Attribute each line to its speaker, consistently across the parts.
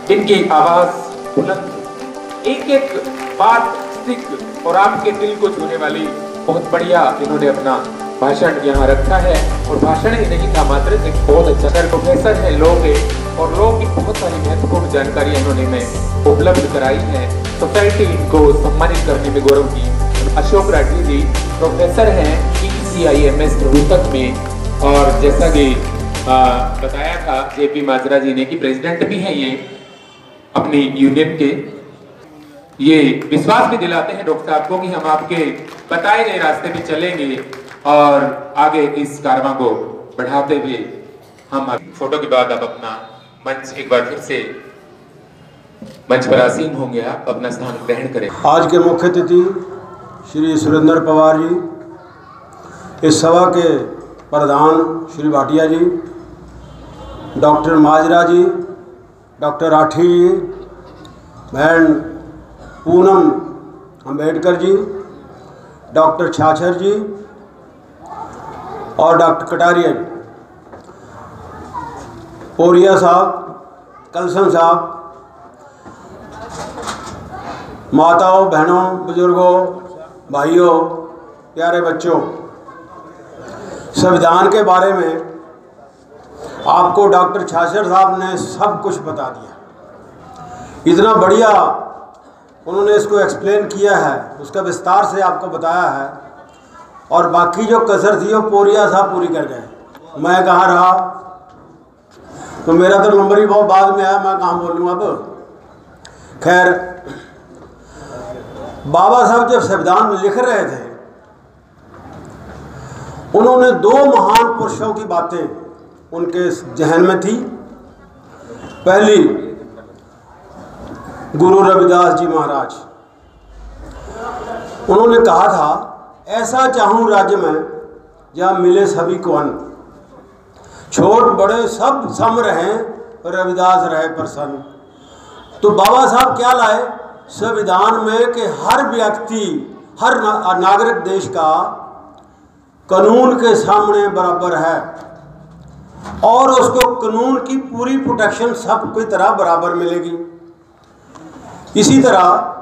Speaker 1: इनकी आवाज बुलंद, एक एक बात सिख और आपके दिल को छूने वाली बहुत बढ़िया इन्होंने अपना भाषण यहाँ रखा है। और भाषण ही नहीं था मात्र, एक बहुत अच्छा सर प्रोफेसर है, लोग है और लोग की बहुत सारी महत्वपूर्ण जानकारी इन्होंने में उपलब्ध कराई है। सोसाइटी इनको सम्मानित करने में गौरव की। अशोक राठी जी प्रोफेसर हैं PCIMS रोहतक में, और जैसा कि बताया था JP माजरा जी ने कि प्रेसिडेंट भी हैं ये अपनी यूनियन के। ये विश्वास भी दिलाते हैं डॉक्टर साहब को कि हम आपके बताए गए रास्ते पे चलेंगे और आगे इस कारवां को बढ़ाते हुए हम फोटो के बाद अब अपना मंच एक बार फिर से मंच पर आसीन होंगे, आप अपना स्थान ग्रहण करें।
Speaker 2: आज के मुख्य अतिथि श्री सुरेंद्र पवार जी, इस सभा के प्रधान श्री भाटिया जी, डॉक्टर माजरा जी, डॉक्टर राठी जी, बहन पूनम अम्बेडकर जी, डॉक्टर छाछर जी और डॉक्टर कटारिया जी, पोरिया साहब, कलसन साहब, माताओं, बहनों, बुजुर्गों, भाइयों, प्यारे बच्चों, संविधान के बारे में आपको डॉक्टर छाछर साहब ने सब कुछ बता दिया। इतना बढ़िया उन्होंने इसको एक्सप्लेन किया है, उसका विस्तार से आपको बताया है, और बाकी जो कसर थी वो पोरिया साहब पूरी कर गए। मैं कहाँ रहा, तो मेरा तो नंबर ही बहुत बाद में आया, मैं कहाँ बोलूँ अब। खैर, बाबा साहब जब संविधान लिख रहे थे, उन्होंने दो महान पुरुषों की बातें उनके जहन में थी। पहली, गुरु रविदास जी महाराज, उन्होंने कहा था ऐसा चाहूं राज्य में जहाँ मिले सभी को अन्न, छोट बड़े सब सम रहें, रविदास रहे प्रसन्न। तो बाबा साहब क्या लाए संविधान में कि हर व्यक्ति, हर नागरिक देश का कानून के सामने बराबर है और उसको कानून की पूरी प्रोटेक्शन सबकी तरह बराबर मिलेगी। इसी तरह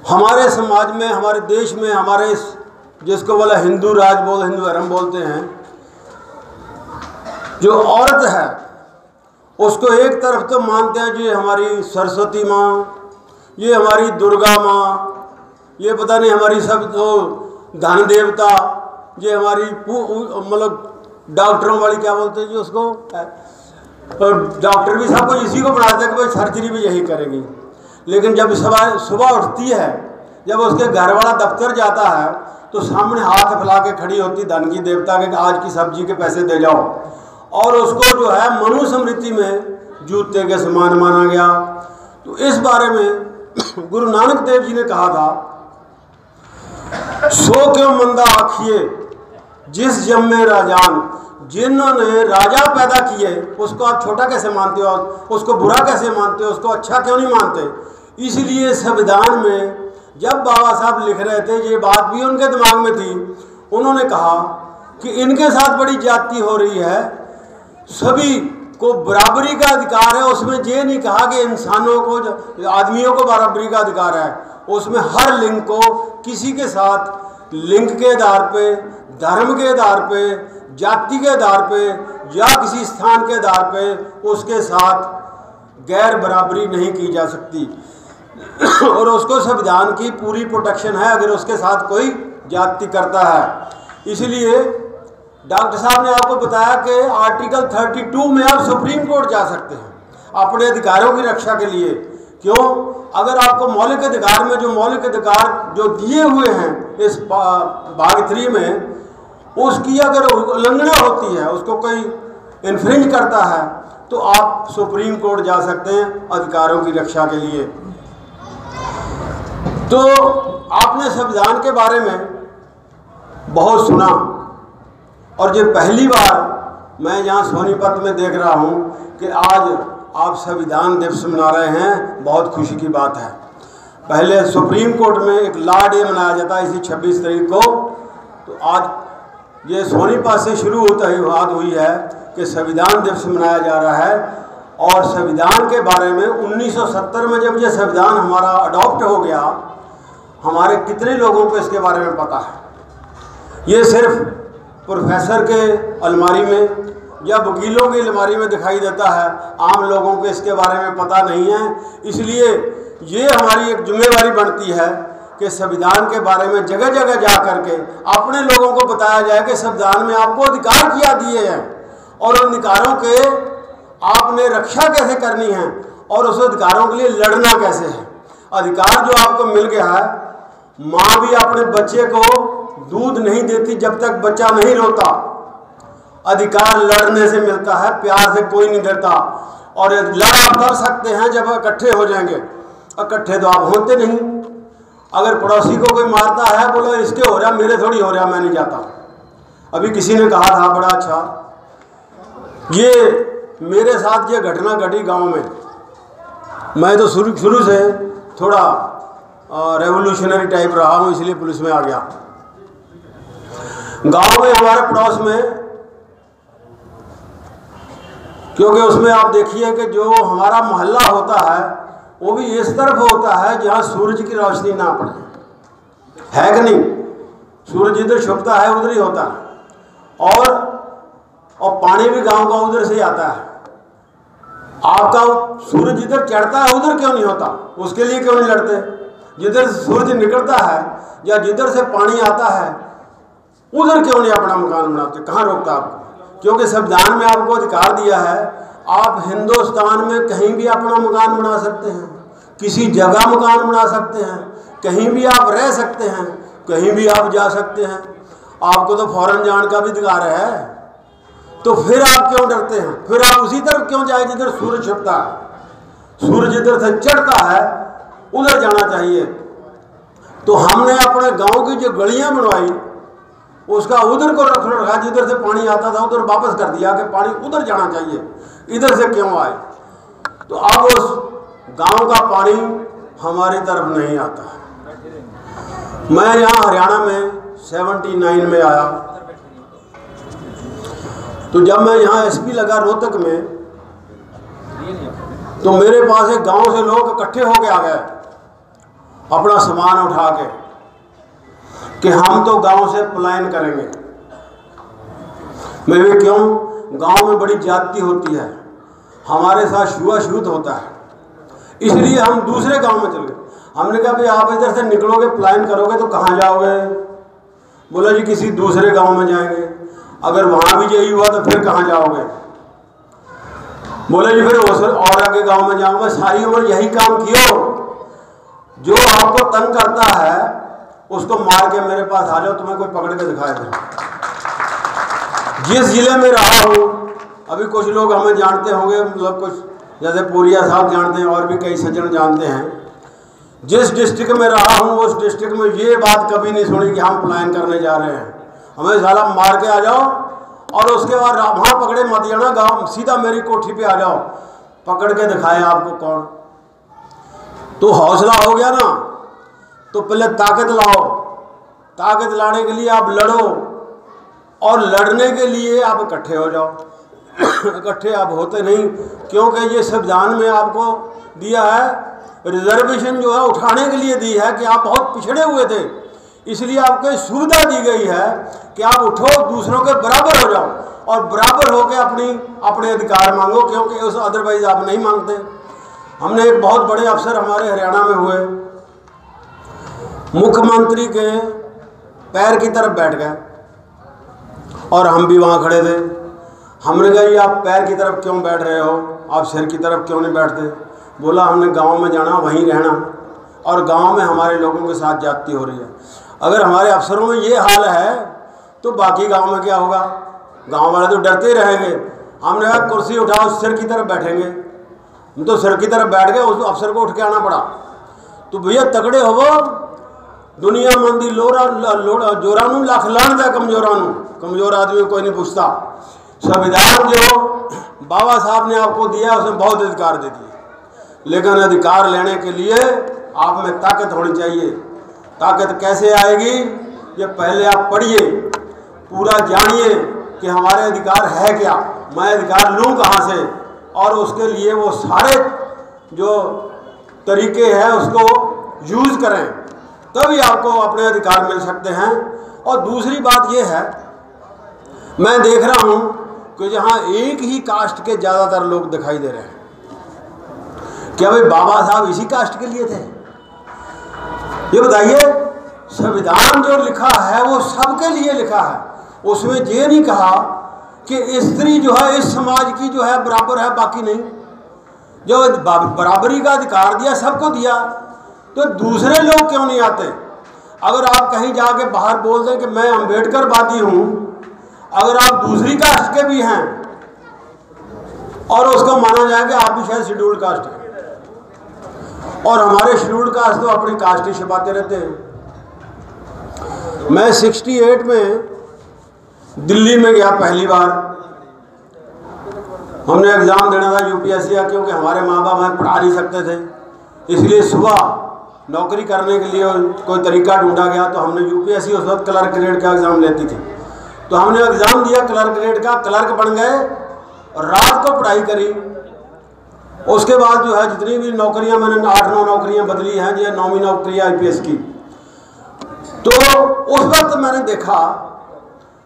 Speaker 2: हमारे समाज में, हमारे देश में, हमारे जिसको बोला हिंदू राज बोल, हिंदू धर्म बोलते हैं, जो औरत है उसको एक तरफ तो मानते हैं जी हमारी सरस्वती माँ, ये हमारी दुर्गा माँ, ये पता नहीं हमारी सब तो धन देवता, ये हमारी मतलब डॉक्टरों वाली क्या बोलते हैं जी उसको, और डॉक्टर भी सब कुछ इसी को बनाते हैं कि भाई सर्जरी भी यही करेंगी। लेकिन जब सुबह उठती है, जब उसके घर वाला दफ्तर जाता है, तो सामने हाथ फैला के खड़ी होती धन की देवता के आज की सब्जी के पैसे दे जाओ, और उसको जो है मनुस्मृति में जूते के समान माना गया। तो इस बारे में गुरु नानक देव जी ने कहा था, सो क्यों मंदा आखिए जिस जम्मे राजान, जिन्होंने राजा पैदा किए उसको आप छोटा कैसे मानते हो, उसको बुरा कैसे मानते हो, उसको अच्छा क्यों नहीं मानते। इसलिए संविधान में जब बाबा साहब लिख रहे थे, ये बात भी उनके दिमाग में थी, उन्होंने कहा कि इनके साथ बड़ी ज्यादती हो रही है, सभी को बराबरी का अधिकार है। उसमें ये नहीं कहा कि इंसानों को, आदमियों को बराबरी का अधिकार है, उसमें हर लिंग को किसी के साथ लिंग के आधार पे, धर्म के आधार पे, जाति के आधार पे या किसी स्थान के आधार पे उसके साथ गैर बराबरी नहीं की जा सकती और उसको संविधान की पूरी प्रोटेक्शन है अगर उसके साथ कोई जाति करता है। इसलिए डॉक्टर साहब ने आपको बताया कि आर्टिकल 32 में आप सुप्रीम कोर्ट जा सकते हैं अपने अधिकारों की रक्षा के लिए। क्यों? अगर आपको मौलिक अधिकार में जो मौलिक अधिकार जो दिए हुए हैं इस भाग 3 में, उसकी अगर उल्लंघना होती है, उसको कोई इन्फ्रिंज करता है, तो आप सुप्रीम कोर्ट जा सकते हैं अधिकारों की रक्षा के लिए। तो आपने संविधान के बारे में बहुत सुना, और ये पहली बार मैं यहाँ सोनीपत में देख रहा हूँ कि आज आप संविधान दिवस मना रहे हैं, बहुत खुशी की बात है। पहले सुप्रीम कोर्ट में एक लॉ डे मनाया जाता है इसी 26 तारीख को, तो आज ये सोनीपत से शुरू होता ही बात हुई है कि संविधान दिवस मनाया जा रहा है। और संविधान के बारे में 1970 में जब ये संविधान हमारा अडॉप्ट हो गया, हमारे कितने लोगों को इसके बारे में पता है? ये सिर्फ प्रोफेसर के अलमारी में या वकीलों की अलमारी में दिखाई देता है, आम लोगों को इसके बारे में पता नहीं है। इसलिए ये हमारी एक जिम्मेवारी बनती है कि संविधान के बारे में जगह जगह जा करके अपने लोगों को बताया जाए कि संविधान में आपको अधिकार क्या दिए हैं और उन अधिकारों के आपने रक्षा कैसे करनी है और उस अधिकारों के लिए लड़ना कैसे है। अधिकार जो आपको मिल गया है, माँ भी अपने बच्चे को दूध नहीं देती जब तक बच्चा नहीं रोता। अधिकार लड़ने से मिलता है, प्यार से कोई नहीं डरता। और लड़ आप कर सकते हैं जब इकट्ठे हो जाएंगे, इकट्ठे तो आप होते नहीं। अगर पड़ोसी को कोई मारता है, बोलो इसके हो रहा, मेरे थोड़ी हो रहा, मैं नहीं जाता। अभी किसी ने कहा था बड़ा अच्छा, ये मेरे साथ ये घटना घटी गांव में। मैं तो शुरू से थोड़ा रेवोल्यूशनरी टाइप रहा हूँ, इसलिए पुलिस में आ गया। गांव में हमारे पड़ोस में, क्योंकि उसमें आप देखिए कि जो हमारा मोहल्ला होता है वो भी इस तरफ होता है जहाँ सूरज की रोशनी ना पड़े, है कि नहीं? सूरज इधर छुपता है उधर ही होता है, और पानी भी गांव का उधर से ही आता है। आपका सूरज जिधर चढ़ता है उधर क्यों नहीं होता? उसके लिए क्यों नहीं लड़ते? जिधर सूरज निकलता है या जिधर से पानी आता है उधर क्यों नहीं अपना मकान बनाते? कहाँ रोकता आपको? क्योंकि संविधान में आपको अधिकार दिया है, आप हिंदुस्तान में कहीं भी अपना मकान बना सकते हैं, किसी जगह मकान बना सकते हैं, कहीं भी आप रह सकते हैं, कहीं भी आप जा सकते हैं। आपको तो फौरन जाने का भी अधिकार है, तो फिर आप क्यों डरते हैं? फिर आप उसी तरफ क्यों जाए जिधर सूरज छिपता है? सूरज जिधर से चढ़ता है उधर जाना चाहिए। तो हमने अपने गांव की जो गलियां बनवाई उसका उधर को रखा, जिधर से पानी आता था उधर वापस कर दिया कि पानी उधर जाना चाहिए, इधर से क्यों आए। तो अब उस गांव का पानी हमारी तरफ नहीं आता है। मैं यहाँ हरियाणा में 79 में आया, तो जब मैं यहाँ एसपी लगा रोहतक में, तो मेरे पास एक गांव से लोग इकट्ठे होके आ गए अपना सामान उठा के कि हम तो गांव से पलायन करेंगे। मैं भी क्यों? गांव में बड़ी जाति होती है, हमारे साथ छुआछूत होता है, इसलिए हम दूसरे गांव में चले गए। हमने कहा भाई आप इधर से निकलोगे, पलायन करोगे तो कहाँ जाओगे? बोला जी किसी दूसरे गांव में जाएंगे। अगर वहां भी यही हुआ तो फिर कहाँ जाओगे? बोले जी फिर और आगे गांव में जाऊंगा। सारी उम्र यही काम कियो, जो आपको तंग करता है उसको मार के मेरे पास आ जाओ, तुम्हें कोई पकड़ के दिखाए दे। जिस जिले में रहा हूँ, अभी कुछ लोग हमें जानते होंगे, मतलब कुछ जैसे पूरिया साहब जानते हैं और भी कई सज्जन जानते हैं। जिस डिस्ट्रिक्ट में रहा हूँ उस डिस्ट्रिक्ट में ये बात कभी नहीं सुनी कि हम पलायन करने जा रहे हैं। हमें साला मार के आ जाओ और उसके बाद वहाँ पकड़े मत जाना, गाँव सीधा मेरी कोठी पे आ जाओ, पकड़ के दिखाए आपको कौन। तो हौसला हो गया ना, तो पहले ताकत लाओ। ताकत लाने के लिए आप लड़ो, और लड़ने के लिए आप इकट्ठे हो जाओ। इकट्ठे आप होते नहीं, क्योंकि ये संविधान में आपको दिया है, रिजर्वेशन जो है उठाने के लिए दी है कि आप बहुत पिछड़े हुए थे, इसलिए आपको सुविधा दी गई है कि आप उठो, दूसरों के बराबर हो जाओ और बराबर होकर अपने अधिकार मांगो, क्योंकि उस अदरवाइज आप नहीं मांगते। हमने एक बहुत बड़े अफसर हमारे हरियाणा में हुए, मुख्यमंत्री के पैर की तरफ बैठ गए और हम भी वहाँ खड़े थे। हमने कहा ये आप पैर की तरफ क्यों बैठ रहे हो, आप सिर की तरफ क्यों नहीं बैठते? बोला हमने गांव में जाना, वहीं रहना, और गांव में हमारे लोगों के साथ जाती हो रही है। अगर हमारे अफसरों में ये हाल है तो बाकी गांव में क्या होगा? गांव वाले तो डरते ही रहेंगे। हमने कहा कुर्सी उठाओ, सिर की तरफ बैठेंगे। हम तो सिर की तरफ बैठ गए, उस अफसर को उठ के आना पड़ा। तो भैया तगड़े हो वो, दुनिया मंदी जोरानू लाख लान दे कमजोरानू, कमजोर आदमी कोई नहीं पूछता। संविधान जो बाबा साहब ने आपको दिया उसमें बहुत अधिकार दे दिए, लेकिन अधिकार लेने के लिए आप में ताकत होनी चाहिए। ताकत कैसे आएगी? ये पहले आप पढ़िए, पूरा जानिए कि हमारे अधिकार है क्या, मैं अधिकार लूँ कहाँ से, और उसके लिए वो सारे जो तरीके हैं उसको यूज़ करें, तभी आपको अपने अधिकार मिल सकते हैं। और दूसरी बात ये है, मैं देख रहा हूँ कि जहाँ एक ही कास्ट के ज़्यादातर लोग दिखाई दे रहे हैं। क्या भाई बाबा साहब इसी कास्ट के लिए थे? ये बताइए, संविधान जो लिखा है वो सबके लिए लिखा है। उसमें ये नहीं कहा कि स्त्री जो है इस समाज की जो है बराबर है, बाकी नहीं। जो बराबरी का अधिकार दिया सबको दिया, तो दूसरे लोग क्यों नहीं आते? अगर आप कहीं जाके बाहर बोल दें कि मैं अम्बेडकरवादी हूँ, अगर आप दूसरी कास्ट के भी हैं और उसको माना जाए कि आप भी शायद शेड्यूल्ड कास्ट हैं, और हमारे शेड्यूल्ड कास्ट तो अपनी कास्ट ही छिपाते रहते हैं। मैं 68 में दिल्ली में गया पहली बार। हमने एग्ज़ाम देना था यूपीएससी का, क्योंकि हमारे माँ बाप हमें पढ़ा नहीं सकते थे, इसलिए सुबह नौकरी करने के लिए कोई तरीका ढूंढा गया। तो हमने यूपीएससी उस वक्त क्लर्क ग्रेड का एग्ज़ाम लेती थी, तो हमने एग्ज़ाम दिया क्लर्क ग्रेड का, क्लर्क बन गए और रात को पढ़ाई करी। उसके बाद जो है जितनी भी नौकरियां, मैंने 8-9 नौकरियां बदली हैं, ये 9वीं नौकरी आईपीएस की। तो उस वक्त मैंने देखा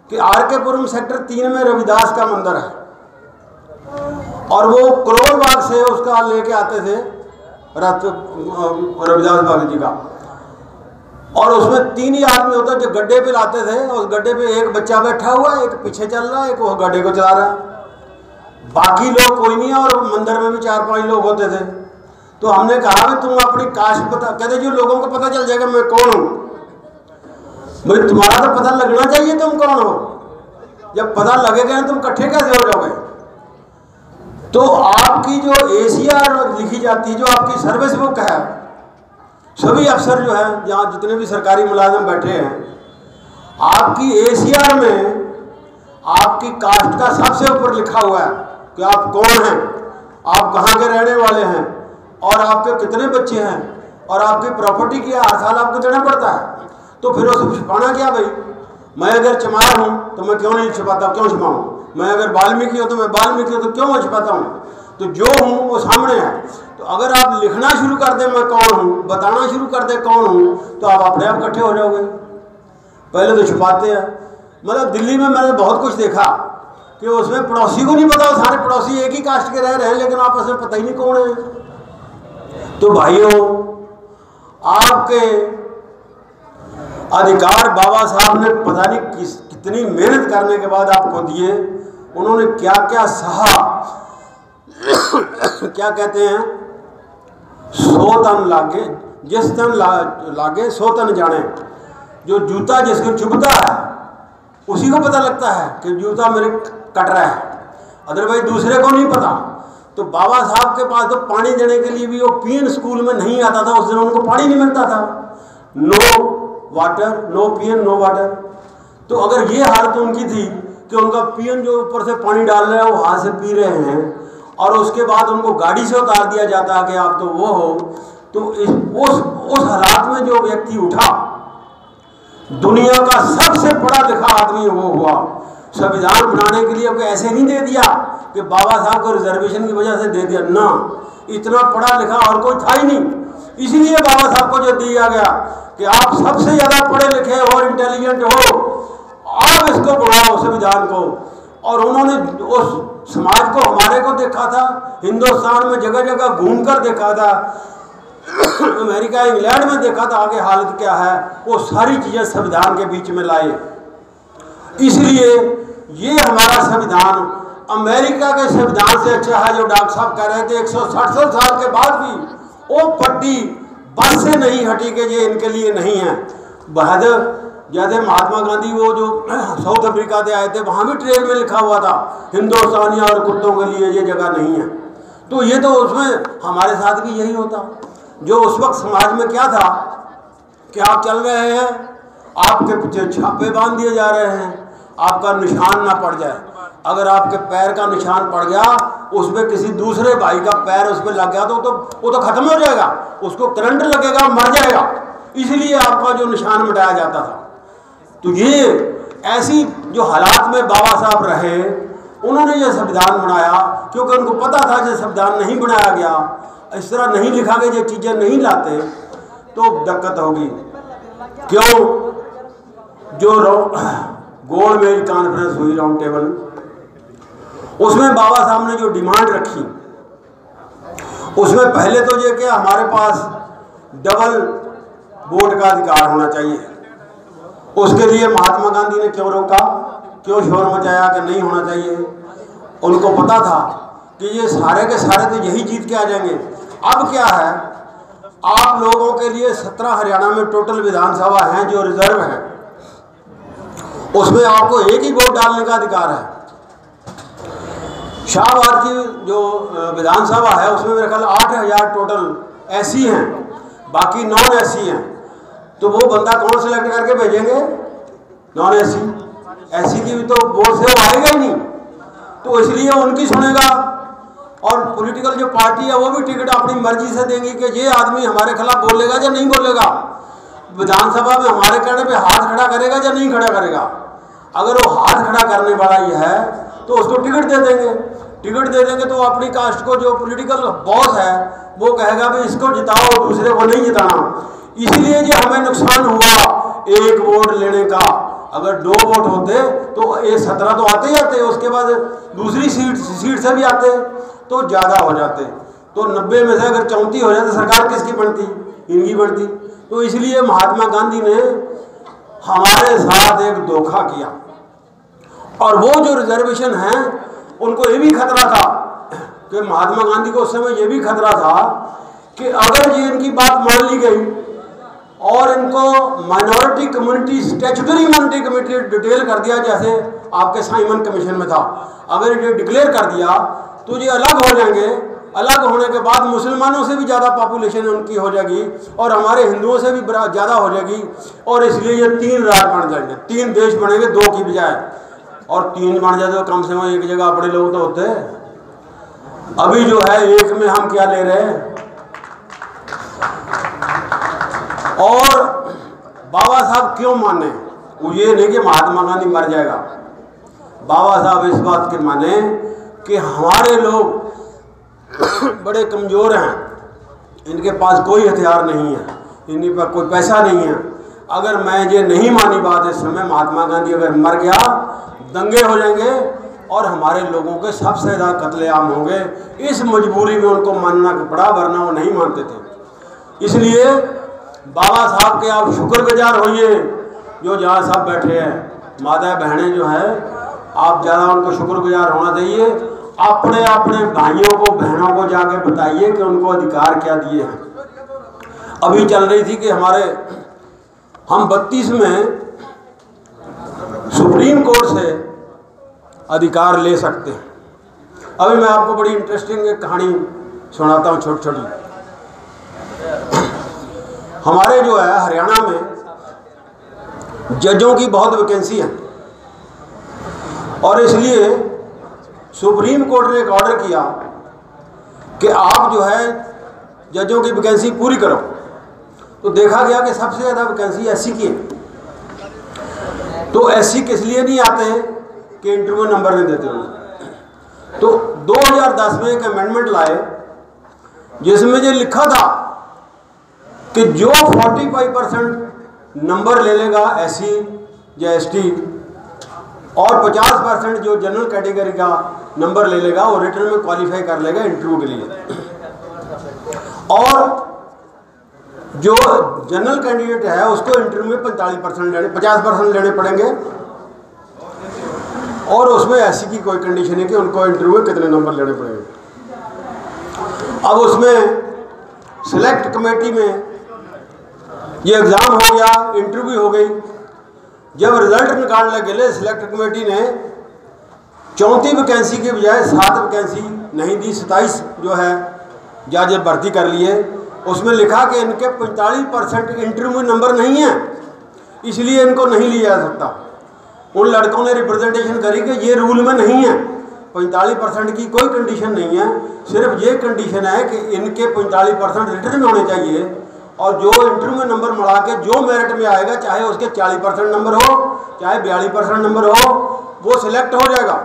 Speaker 2: कि आरकेपुरम सेक्टर 3 में रविदास का मंदिर है, और वो करोल बाग से उसका लेके आते थे रथ रविदास बाग जी का, और उसमें 3 ही आदमी होता जो गड्ढे पे लाते थे। उस गड्ढे पे एक बच्चा बैठा हुआ है, एक पीछे चल रहा है, एक वो गड्ढे को चला रहा है, बाकी लोग कोई नहीं है। और मंदिर में भी 4-5 लोग होते थे। तो हमने कहा भी तुम अपनी कास्ट बता, कहते जो लोगों को पता चल जाएगा मैं कौन हूँ। भाई तुम्हारा तो पता लगना चाहिए तुम कौन हो, जब पता लगेगा तुम इकट्ठे कैसे हो जाओगे? तो आपकी जो ACR लिखी जाती है, जो आपकी सर्विस बुक है, सभी अफसर जो हैं यहाँ जितने भी सरकारी मुलाजिम बैठे हैं, आपकी ACR में आपकी कास्ट का सबसे ऊपर लिखा हुआ है कि आप कौन हैं, आप कहाँ के रहने वाले हैं, और आपके कितने बच्चे हैं, और आपकी प्रॉपर्टी की हर साल आपको देना पड़ता है। तो फिर उसे छिपाना क्या भाई? मैं अगर चमार हूँ तो मैं क्यों नहीं छिपाता, क्यों छिपाऊँ? मैं अगर वाल्मीकि हूँ तो मैं वाल्मीकि हूँ, तो क्यों मैं छिपाता हूँ? तो जो हूँ वो सामने है। तो अगर आप लिखना शुरू कर दें मैं कौन हूँ, बताना शुरू कर दें कौन हूँ, तो आप अपने आप इकट्ठे हो जाओगे। पहले तो छुपाते हैं। मतलब दिल्ली में मैंने बहुत कुछ देखा कि उसमें पड़ोसी को नहीं पता, सारे पड़ोसी एक ही कास्ट के रह रहे हैं, लेकिन आपस में पता ही नहीं कौन है। तो भाइयों, आपके अधिकार बाबा साहब ने पता नहीं कितनी मेहनत करने के बाद आपको दिए। उन्होंने क्या क्या सहा, क्या कहते हैं, 100 तन लागे, जिस तन लागे 100 तन जाने। जो जूता जिसको चुभता है उसी को पता लगता है कि जूता मेरे कट रहा है, अदरवाइज दूसरे को नहीं पता। तो बाबा साहब के पास तो पानी देने के लिए भी वो पीएन स्कूल में नहीं आता था, उस दिन उनको पानी नहीं मिलता था। नो वाटर, नो पीएन, नो वाटर। तो अगर ये हालत उनकी थी कि उनका पीएन जो ऊपर से पानी डाल रहे हैं वो हाथ से पी रहे हैं, और उसके बाद उनको गाड़ी से उतार दिया जाता है कि आप तो वो हो, तो उस हालात में जो व्यक्ति उठा, दुनिया का सबसे पढ़ा लिखा आदमी वो हुआ। संविधान बनाने के लिए कोई ऐसे नहीं दे दिया कि बाबा साहब को रिजर्वेशन की वजह से दे दिया, ना, इतना पढ़ा लिखा और कोई था ही नहीं। इसीलिए बाबा साहब को जो दिया गया कि आप सबसे ज़्यादा पढ़े लिखे हो, इंटेलिजेंट हो, आप इसको बढ़ाओ संविधान को। और उन्होंने उस समाज को, हमारे को देखा था, हिंदुस्तान में जगह जगह घूमकर देखा था, अमेरिका इंग्लैंड में देखा था आगे हालत क्या है, वो सारी चीज़ें संविधान के बीच में लाए। इसलिए ये हमारा संविधान अमेरिका के संविधान से अच्छा है। जो डॉक्टर साहब कह रहे थे 160 साल के बाद भी वो पट्टी बस से नहीं हटी कि ये इनके लिए नहीं है। बहादुर जैसे महात्मा गांधी वो जो साउथ अफ्रीका से आए थे, वहाँ भी ट्रेन में लिखा हुआ था हिंदुस्तानियों और कुत्तों के लिए ये जगह नहीं है। तो ये तो उसमें हमारे साथ भी यही होता। जो उस वक्त समाज में क्या था कि आप चल रहे हैं, आपके पीछे छापे बांध दिए जा रहे हैं, आपका निशान ना पड़ जाए। अगर आपके पैर का निशान पड़ गया, उस पर किसी दूसरे भाई का पैर उस पर लग गया तो वो तो खत्म हो जाएगा, उसको करंट लगेगा, मर जाएगा। इसलिए आपका जो निशान मिटाया जाता था। तो ये ऐसी जो हालात में बाबा साहब रहे, उन्होंने ये संविधान बनाया क्योंकि उनको पता था कि संविधान नहीं बनाया गया, इस तरह नहीं लिखा गया, ये चीज़ें नहीं लाते तो दिक्कत होगी। क्यों? जो गोल मेज कॉन्फ्रेंस हुई, राउंड टेबल, उसमें बाबा साहब ने जो डिमांड रखी, उसमें पहले तो ये कि हमारे पास डबल वोट का अधिकार होना चाहिए। उसके लिए महात्मा गांधी ने क्यों रोका, क्यों शोर मचाया कि नहीं होना चाहिए? उनको पता था कि ये सारे के सारे तो यही जीत के आ जाएंगे। अब क्या है, आप लोगों के लिए 17 हरियाणा में टोटल विधानसभा हैं जो रिजर्व है, उसमें आपको एक ही वोट डालने का अधिकार है। शाहबाद की जो विधानसभा है उसमें मेरे ख्याल 8000 टोटल एससी हैं, बाकी नॉन एससी हैं। तो वो बंदा कौन सिलेक्ट करके भेजेंगे? Non SC. एससी की भी तो वोट से वो आएगा ही नहीं, तो इसलिए उनकी सुनेगा। और पॉलिटिकल जो पार्टी है वो भी टिकट अपनी मर्जी से देंगी कि ये आदमी हमारे खिलाफ बोलेगा या नहीं बोलेगा, विधानसभा में हमारे कहने पे हाथ खड़ा करेगा या नहीं खड़ा करेगा। अगर वो हाथ खड़ा करने वाला ये है तो उसको टिकट दे देंगे। टिकट दे देंगे तो अपनी कास्ट को जो पॉलिटिकल बॉस है वो कहेगा भाई इसको जिताओ, दूसरे को नहीं जिताना। इसलिए जो हमें नुकसान हुआ एक वोट लेने का। अगर 2 वोट होते तो ये 17 तो आते ही आते, उसके बाद दूसरी सीट से भी आते तो ज़्यादा हो जाते। तो 90 में से अगर 34 हो जाते, सरकार किसकी बनती? इनकी बनती। तो इसलिए महात्मा गांधी ने हमारे साथ एक धोखा किया। और वो जो रिजर्वेशन है उनको ये भी खतरा था कि महात्मा गांधी को उस समय ये भी खतरा था कि अगर ये इनकी बात मान ली गई और इनको minority community, statutory minority community detail कर दिया, जैसे आपके साइमन कमीशन में था, अगर ये डिक्लेयर कर दिया तो ये अलग हो जाएंगे। अलग होने के बाद मुसलमानों से भी ज़्यादा पॉपुलेशन उनकी हो जाएगी और हमारे हिंदुओं से भी ज़्यादा हो जाएगी। और इसलिए ये 3 राज्य बन जाएंगे, 3 देश बनेंगे 2 की बजाय। और 3 बन जाते तो कम से कम एक जगह अपने लोग तो होते। अभी जो है एक में हम क्या ले रहे हैं। और बाबा साहब क्यों माने? वो ये नहीं कि महात्मा गांधी मर जाएगा। बाबा साहब इस बात के माने कि हमारे लोग बड़े कमज़ोर हैं, इनके पास कोई हथियार नहीं है, इनके पास कोई पैसा नहीं है। अगर मैं ये नहीं मानी बात इस समय, महात्मा गांधी अगर मर गया दंगे हो जाएंगे और हमारे लोगों के सबसे ज़्यादा कत्लेआम होंगे। इस मजबूरी में उनको मानना पड़ा, वरना वो नहीं मानते थे। इसलिए बाबा साहब के आप शुक्रगुजार होइए, जो जहाँ सब बैठे हैं माता बहनें जो है, आप ज़्यादा उनको शुक्रगुजार होना चाहिए। अपने अपने भाइयों को बहनों को जाके बताइए कि उनको अधिकार क्या दिए हैं। अभी चल रही थी कि हम 32 में सुप्रीम कोर्ट से अधिकार ले सकते हैं। अभी मैं आपको बड़ी इंटरेस्टिंग एक कहानी सुनाता हूँ, छोटी छोटी। हमारे जो है हरियाणा में जजों की बहुत वैकेंसी है और इसलिए सुप्रीम कोर्ट ने एक ऑर्डर किया कि आप जो है जजों की वैकेंसी पूरी करो। तो देखा गया कि सबसे ज़्यादा वैकेंसी एससी की है। तो एससी किस लिए नहीं आते कि इंटरव्यू नंबर नहीं देते उन्हें। तो 2010 में एक अमेंडमेंट लाए जिसमें ये लिखा था कि जो 45% नंबर ले लेगा एससी या एसटी और 50% जो जनरल कैटेगरी का नंबर ले लेगा वो रिटर्न में क्वालिफाई कर लेगा इंटरव्यू के लिए। और जो जनरल कैंडिडेट है उसको इंटरव्यू में 50% लेने पड़ेंगे। और उसमें ऐसी की कोई कंडीशन है कि उनको इंटरव्यू में कितने नंबर लेने पड़ेंगे। अब उसमें सिलेक्ट कमेटी में ये एग्ज़ाम हो गया, इंटरव्यू हो गई। जब रिजल्ट निकालने के लिए सिलेक्ट कमेटी ने 34 वैकेंसी के बजाय 7 वैकेंसी नहीं दी, 27 जो है जज भर्ती कर लिए। उसमें लिखा कि इनके 45% इंटरव्यू नंबर नहीं है, इसलिए इनको नहीं लिया जा सकता। उन लड़कों ने रिप्रेजेंटेशन करी कि ये रूल में नहीं है, 45% की कोई कंडीशन नहीं है, सिर्फ ये कंडीशन है कि इनके 45% रिटर्न होने चाहिए और जो इंटरव्यू में नंबर मिला के जो मेरिट में आएगा, चाहे उसके 40% नंबर हो चाहे 42% नंबर हो, वो सिलेक्ट हो जाएगा।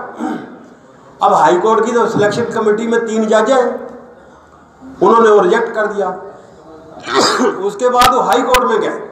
Speaker 2: अब हाई कोर्ट की तो सिलेक्शन कमेटी में 3 जज हैं, उन्होंने वो रिजेक्ट कर दिया। उसके बाद वो हाई कोर्ट में गए,